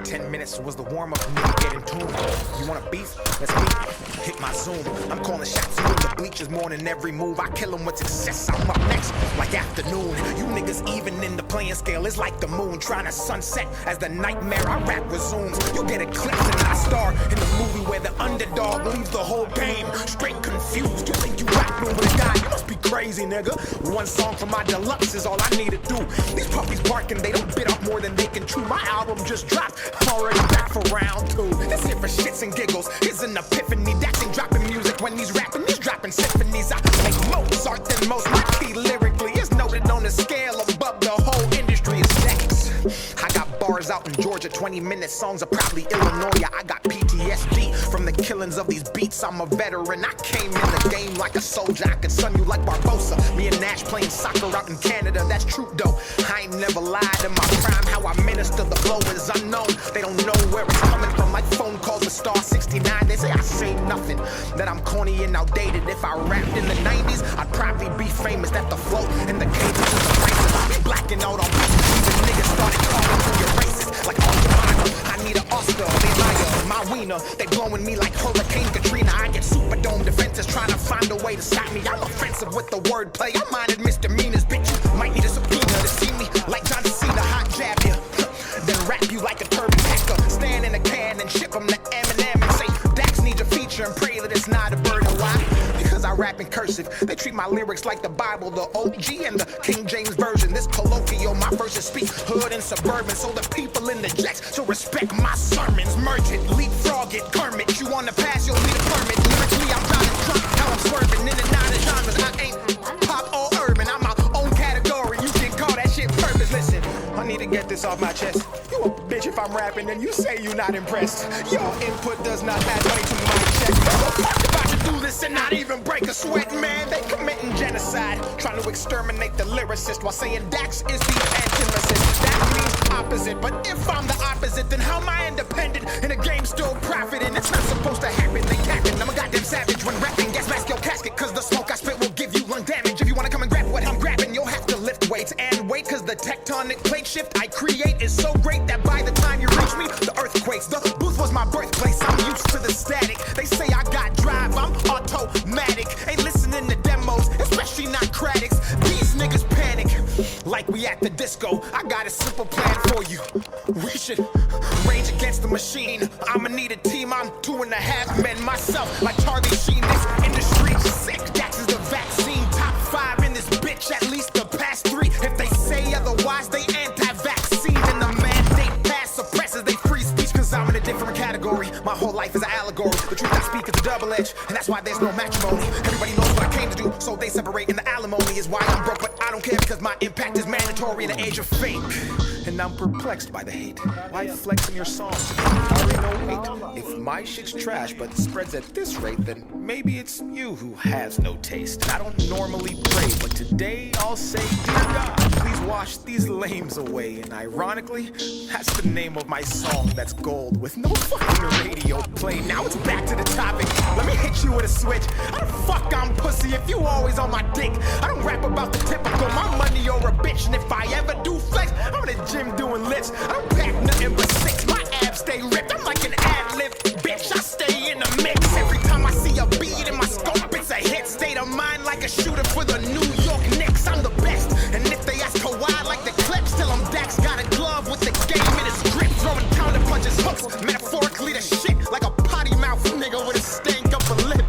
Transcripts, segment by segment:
10 minutes was the warm-up for me to get in tune. You want a beef? Let's meet. Hit my Zoom. I'm calling shots in the bleachers more than every move. I kill them with success. I'm up next like afternoon. You niggas even in the playing scale is like the moon trying to sunset as the nightmare I rap resumes. You get eclipsed and I star in the movie where the underdog leaves the whole game straight confused. You think you rapping with a guy? You must be crazy, nigga. One song from my deluxe is all I need to do. These puppies barking, they don't bit off more than they can chew. My album just dropped, already back for round 2. This here for shits and giggles is an epiphany. Dax ain't dropping music when he's rapping, he's dropping symphonies. I make Mozart than most. My key lyrically is noted on the scale above the whole industry is Dax. I got bars out in Georgia, 20-minute songs are probably Illinois. I got PTSD from the killings of these beats. I'm a veteran, I came in the game like a soldier. I can sun you like Barbosa. Me and Nash playing soccer out in Canada, that's true though. I ain't never lied in my prime. How I minister the flow is unknown. They don't know where it's coming from, like phone calls with Star 69. They say I say nothing, that I'm corny and outdated. If I rapped in the 90s, I'd probably be famous. That the flow and the cadence is the prices. I be blacking out on beats. Even niggas started calling me your racist. Like I need an Oscar, they liar, my wiener. They blowing me like Hurricane Katrina. I get Superdome defenses trying to find a way to stop me. I'm offensive with the wordplay. I minded misdemeanors, bitch. You might need a subpoena to see me like John Cena, hot jab you, then rap you like a turban hacker. Stand in a can and ship them to Eminem and say Dax needs a feature and pray that it's not a burden. Why? Because I rap in cursive. They treat my lyrics like the Bible, the OG and the King James Version. This colloquial, my verses speak hood and suburban, so the people in the jacks so respect my sermons. Merge it, leapfrog it, Kermit. You wanna pass, you'll need a permit. Lyrically, I'm Donald Trump. How I'm swerving in and out of genres. I ain't pop or urban. I'm my own category. You can call that shit purpose. Listen, I need to get this off my chest. You a bitch if I'm rapping and you say you not impressed. Your input does not add money to my check. About to do this and not even break a sweat, man. They committing genocide, trying to exterminate the lyricist while saying Dax is the anti-racist. That means opposite, but if I'm the opposite, then how am I independent and the game still profiting? It's not supposed to happen, they capping. I'm a goddamn savage when rapping. Gas mask your casket, cause the smoke I spit will give you lung damage. If you wanna come and grab what I'm grabbing, you'll have to lift weights and wait, cause the tectonic plate shift I create is so great that by the time you reach me, the earth quakes. The booth was my birthplace, I'm used to the static. They say I got drive, I'm automatic. Ain't listening to demos, especially not critics. These niggas panic like we at the disco. I got a simple plan for you. We should rage against the machine. I'ma need a team, I'm 2.5 men myself. Like Charlie Sheen, this industry's sick. Dax is the vaccine, top 5 in this bitch, at least the past 3. If they say otherwise, they anti-vaccine. And the mandate pass suppresses they free speech, cause I'm in a different category. My whole life is an allegory. The truth I speak is a double edge, and that's why there's no matrimony. Everybody knows what I came to do, so they separate, and the alimony is why I'm broke. But I don't care because my impact is mandatory in the age of fake. And I'm perplexed by the hate. Why flex in your songs? I already know hate. If my shit's trash but spreads at this rate, then maybe it's you who has no taste. I don't normally pray, but today I'll say, dear God, please wash these lames away. And ironically, that's the name of my song that's gold with no fucking radio play. Now it's back to the topic. Let me hit you with a switch. How the fuck I'm pussy if you always on my dick? I don't rap about the typical, my money or a bitch. And if I ever do flex, I'm in the gym doing lifts. I don't pack nothing but 6. My abs stay ripped. I'm like an ad-lib bitch. I stay in the mix. Every time I see a beat in my scope, it's a hit. State of mind like a shooter for the New York Knicks. I'm the best. And if they ask Kawhi like the clips, tell them Dax got a glove with the game in his grip. Throwing counter punches, hooks, metaphorically the shit. Like a potty mouth nigga with a stank up a lip.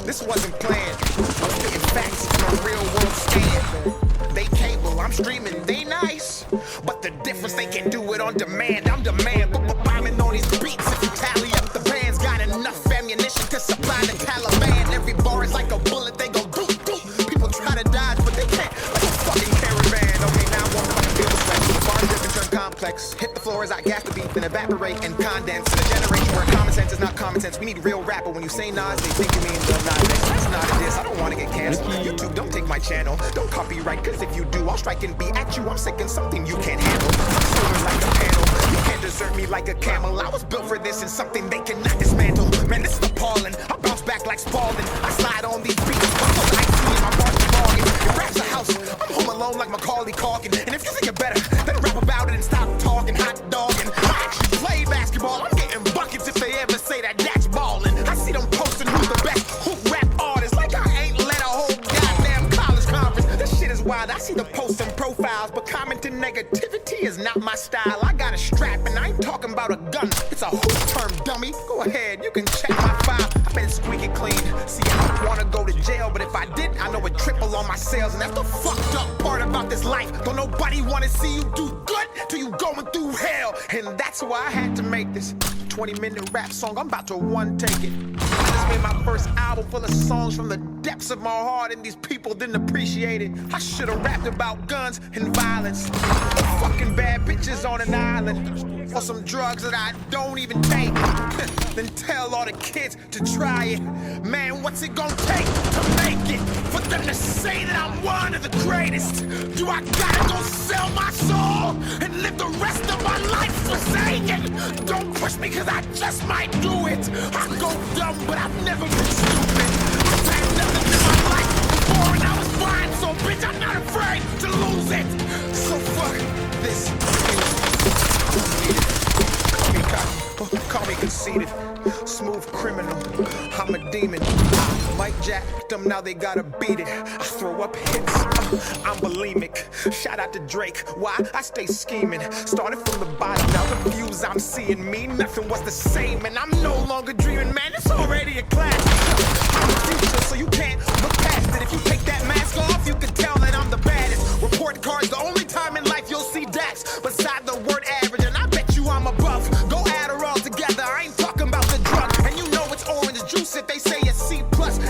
This wasn't planned. I'm spitting facts from a real world stand. They cable, I'm streaming, they nice. But the difference, they can do it on demand. I'm demand, but bombing on these beats. If you tally up the bands, got enough ammunition to supply the Taliban. Every bar is like a bullet, they go doop doop. People try to dodge, but they can't. Like a fucking caravan. Okay, now I'm on the field stretch. The bar different turn complex. Hit the floor as I gas the beat, then evaporate and condense. In a generation where common sense is not common sense, we need real rapper. When you say Nas, they think you mean Lil Nas X. That's not a diss. I don't want to get canceled. YouTube, don't take my channel. Don't copyright, cause if you do, I'll strike and be at you. I'm sick and something you can't handle. I'm soaring like a panel. You can't desert me like a camel. I was built for this and something they cannot dismantle. Man, this is appalling. I bounce back like Spalding. I slide on these beats. I'm so icy in my bars. target. If rap's a house, I'm home alone like Macaulay Culkin. And if you think you're better, then rap about it and stop talking hot dogging. I actually play basketball. I'm getting buckets if they ever say that that's ballin'. I see them posting who's the best hoop rap artist, like I ain't led a whole goddamn college conference. This shit is wild. I see the posts and profiles, but commenting negativity is not my style. I got a strap and I ain't talking about a gun. It's a hoop term, dummy. Go ahead, you can check my file. I bet it's squeaky clean. See, I don't wanna go to jail, but if I did, I know it'd triple on my sales. And that's the fucked up part about this life. Don't nobody wanna see you do good till you going through hell. And that's why I had to make this 20-minute rap song. I'm about to one take it. I just made my first album full of songs from the depths of my heart, and these people didn't appreciate it. I should've rapped about guns and violence, fucking bad bitches on an island, or some drugs that I don't even take. Then tell all the kids to try it. Man, what's it gonna take to make it? For them to say that I'm one of the greatest? Do I gotta go sell my soul and live the rest of my life forsaken? Don't push me, cause I just might do it. I go dumb, but I've never been stupid. I've had nothing in my life before and I was fine, so bitch, I'm not afraid to lose it. So fuck this. Call me conceited, smooth criminal. I'm a demon. Mike jacked them, now they gotta beat it. I throw up hits, I'm bulimic. Shout out to Drake, why? I stay scheming. Started from the bottom, now the views I'm seeing mean nothing was the same. And I'm no longer dreaming, man, it's already a classic. I'm the future, so you can't look past it. If you take that mask off, you can tell that I'm the baddest. Report cards, the only time in life you'll see Dax beside the word average, and I bet you I'm above. Go add her all together, I ain't talking about the drug. And you know it's orange juice if they say it's C+.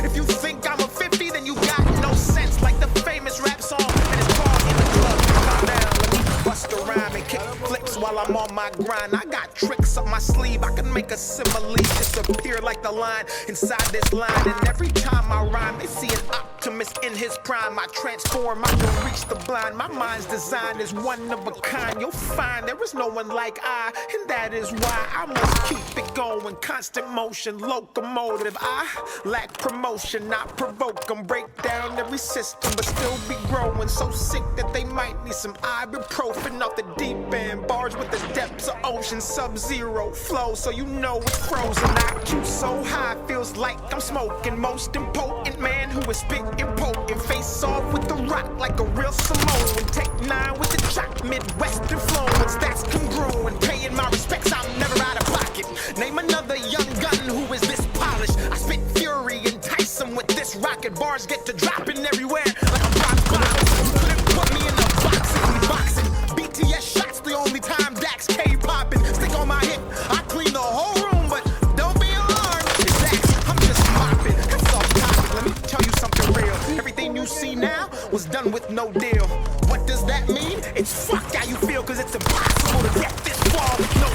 If you think I'm a 50, then you got no sense. Like the famous rap song, and it's called In the Club. Calm down, let me bust a rhyme and kick flips while I'm on my grind. I got tricks up my sleeve, I can make a simile disappear like the line inside this line. And every time I rhyme, they see an optimist in his prime. I transform, I can reach the blind. My mind's design is one of a kind. You'll find there is no one like I, and that is why I must keep it going. Constant motion, locomotive. I lack promotion, not provoke them. Break down every system, but still be growing. So sick that they might need some ibuprofen off the deep end. Bars with the depths of ocean, sub-zero flow, so you know it's frozen. IQ so high, feels like I'm smoking. Most important man who is spitting potent. Face off with the rock like a real Samoan. Take 9 with the chop, Midwestern influence. That's congruent. Paying my respects, I'm never out of pocket. Name another young gun who is this polished. I spit fury, entice them with this rocket. Bars get to dropping everywhere like I'm box bottles. You couldn't put me in a box if we boxing. BTS shots the only time Dax K popping. Stick on my hip, I clean the whole room, but don't be alarmed. It's Dax, I'm just mopping. That's off topic, let me tell you something real. Everything you see now was done with no deal. What does that mean? It's fuck how you feel, cause it's impossible to get this far with no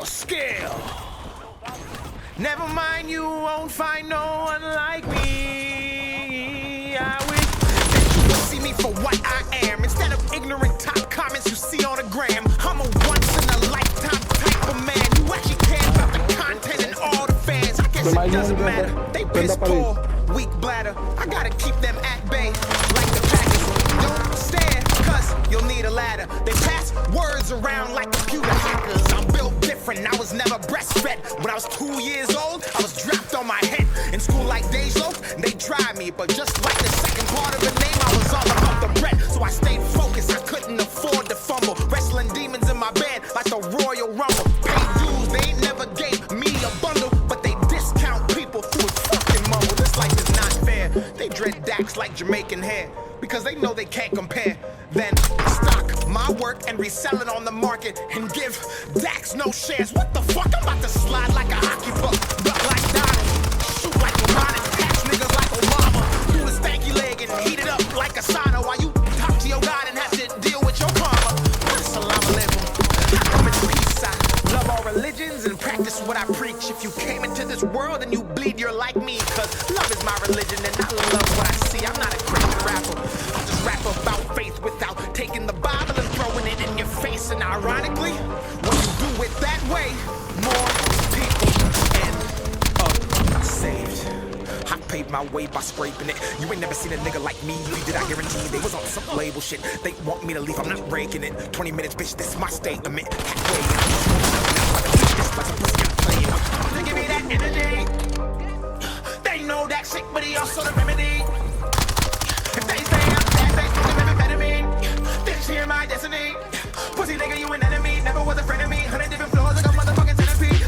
skill. Never mind, you won't find no one like me. I wish that you would see me for what I am, instead of ignorant top comments you see on the gram. I'm a once-in-a-lifetime type of man who actually cares about the content and all the fans. I guess it doesn't matter, they piss poor, weak bladder. I gotta keep them at bay like the Packers. Don't stare, cause you'll need a ladder. They pass words around like computer hackers. I'm built different, I was never breastfed. When I was 2 years old, I was dropped on my head. In school like Dejo, they tried me, but just like the second part of the name, I was all about the bread. So I stayed focused, I couldn't afford to fumble. Wrestling demons in my bed like the Royal Rumble. Paid dues, they ain't never gave me a bundle, but they discount people through a fucking mumble. This life is not fair. They dread Dax like Jamaican hair, because they know they can't compare. Then stock my work and resell it on the market and give Dax no shares. What the fuck? I'm about to slide like a hockey puck, duck like Donald, shoot like LeBron and catch niggas like Obama. Do the stanky leg and heat it up like a sauna while you talk to your God and have to deal with your karma. Salam alaikum. I come in peace. I love all religions and practice what I preach. If you came into this world and you bleed, you're like me, cause love is my religion and I love what I see. I'm not a Christian rapper, I just rap about faith without taking the Bible and throwing it in your face. And ironically, when you do it that way, more people end up saved. I paved my way by scraping it. You ain't never seen a nigga like me, did I guarantee they was on some label shit. They want me to leave, I'm not breaking it. 20 minutes, bitch, this is my statement. They give me that energy. They know that sick, but he also the remedy. If they say I'm fast, they smoking amphetamine. This here my destiny. Pussy nigga, you an enemy. Never was a friend of me. 100 different floors like a motherfucking centipede.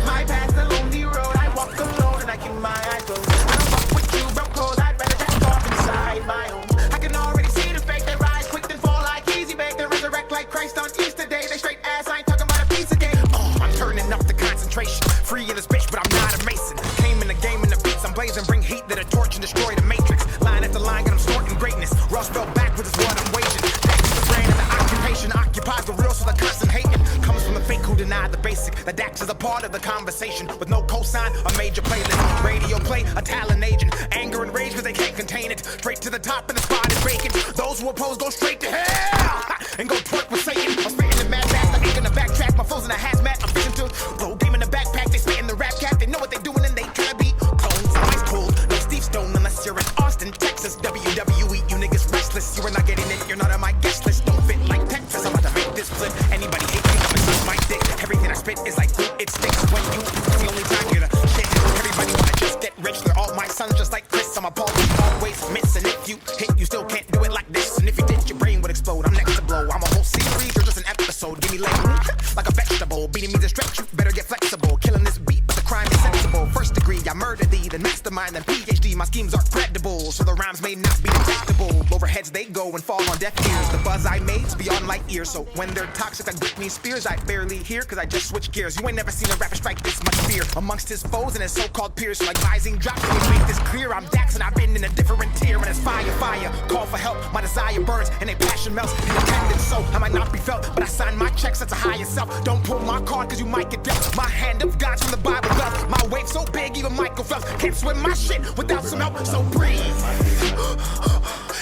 My past, the lonely road. I walk alone and I keep my eyes closed. I don't fuck with you, broke clothes. I'd rather just off inside my home. I can already see the fake. They rise quick then fall like easy bake. They resurrect like Christ on Easter Day. They straight ass. I ain't talking about a piece of cake. I'm turning up the concentration. Free in this bitch, but I'm not a mason. Came in the game in the beats. I'm blazing. Bring heat that a torch and destroy the matrix. Line after line, got 'em snorting greatness. Ross fell backwards is what I'm waging. That's the brand and the occupation occupies the real, so the constant hating comes from the fake who deny the basic. The Dax is a part of the conversation with no cosign, a major playlist. Radio play, a talent agent. Anger and rage, cause they can't contain it. Straight to the top and the spot is vacant. Those who oppose go straight to hell and go twerk with Satan. I'm spitting the mad back, I ain't gonna backtrack. My foes in a hazmat, I'm fishing to blow game in the backpack. They spit in the rap cat, they know what they doing and they tryna be clones. I'm ice cold, no Steve Stone unless you're in Austin, Texas. WWE, you niggas restless. You are not getting it, you're not on my guest list. Don't fit like Texas, I'm about to make this flip. Anybody hate me, I'ma suck my dick. Everything I spit is like glue, it sticks when you. It's the only time you're the shit. Everybody wanna just get rich, they're all my sons just like Chris. I'm appalled, always miss. And if you hit, you still can't do it like this. And if you did, your brain would explode. I'm next to blow. I'm a whole series, you're just an episode. Give me like a vegetable. Beating me to stretch, you better get flexible. Killing this beat, but the crime is sensible. First degree, I murder thee, then mastermind, then PhD. My schemes are credible, so the rhymes may not be detectable. Overheads they go and fall on deaf ears. The buzz I made's beyond light years. So when they're toxic like Britney Spears, I barely hear, cause I just switch gears. You ain't never seen a rapper strike this much fear amongst his foes and his so-called peers. So like rising drops, let me make this clear. I'm Dax and I've been in a different tier. When it's fire, fire, call for help. My desire burns and a passion melts in attendance. So I might not be felt, but I sign my checks at the higher self. Don't pull my card cause you might get dealt. My hand of God's from the Bible Belt. My wave so big, even Michael Phelps can't swim my shit without some help. So breathe.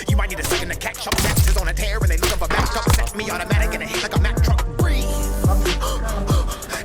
You might need a second to catch up. Dax is on a tear and they looking for backup. Set me automatic and it hit like a Mack truck. Breathe.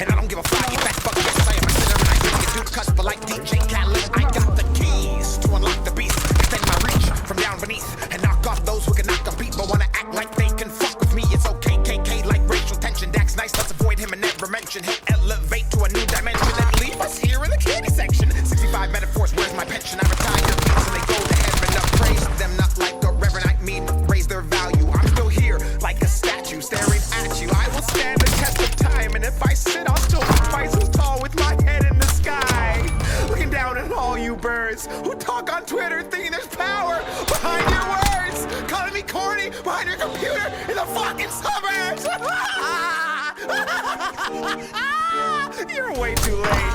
And I don't give a flying fat fuck. Yes, I am a sinner and I take it through the cusp. But like DJ Khaled, I got the keys to unlock the beast. Extend my reach from down beneath and knock off those who can knock a beat but wanna act like they can fuck with me. It's okay, KK, like racial tension. Dax nice, let's avoid him and never mention. He'll elevate to a new dimension and leave us here in the candy section. 65 metaphors, where's my pension? I retire beats and they go to heaven. Up praise them, not like a reverend. I mean, raise their value. I'm still here like a statue staring at you. I will stand the test of time, and if I sit, I'll still be twice as tall with my head in the sky. Looking down at all you birds who talk on Twitter thinking there's power behind your words. Calling me corny behind your computer in the fucking suburbs. You're way too late.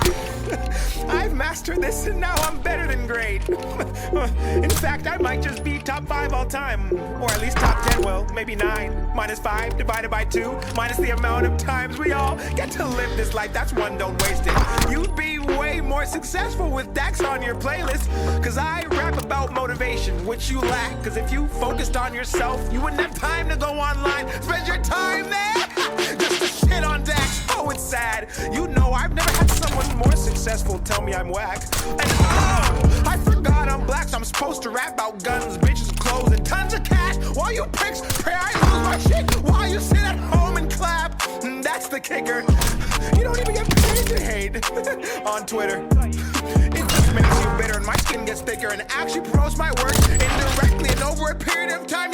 I've mastered this and now I'm better than great. In fact, I might just be top 5 all time. Or at least top 10, well, maybe 9. Minus 5 divided by 2. Minus the amount of times we all get to live this life. That's one, don't waste it. You'd be way more successful with Dax on your playlist. Cause I rap about motivation, which you lack. Cause if you focused on yourself, you wouldn't have time to go online. Spend your time there just to shit on Dax. Oh, it's sad. You know I've never had someone more successful tell me I'm whack. And oh, I forgot I'm black, so I'm supposed to rap about guns, bitches, clothes, and tons of cash. While you pricks pray I lose my shit, while you sit at home and clap. That's the kicker. You don't even get paid to hate on Twitter. It just makes you bitter and my skin gets thicker and actually promotes my work indirectly and over a period of time.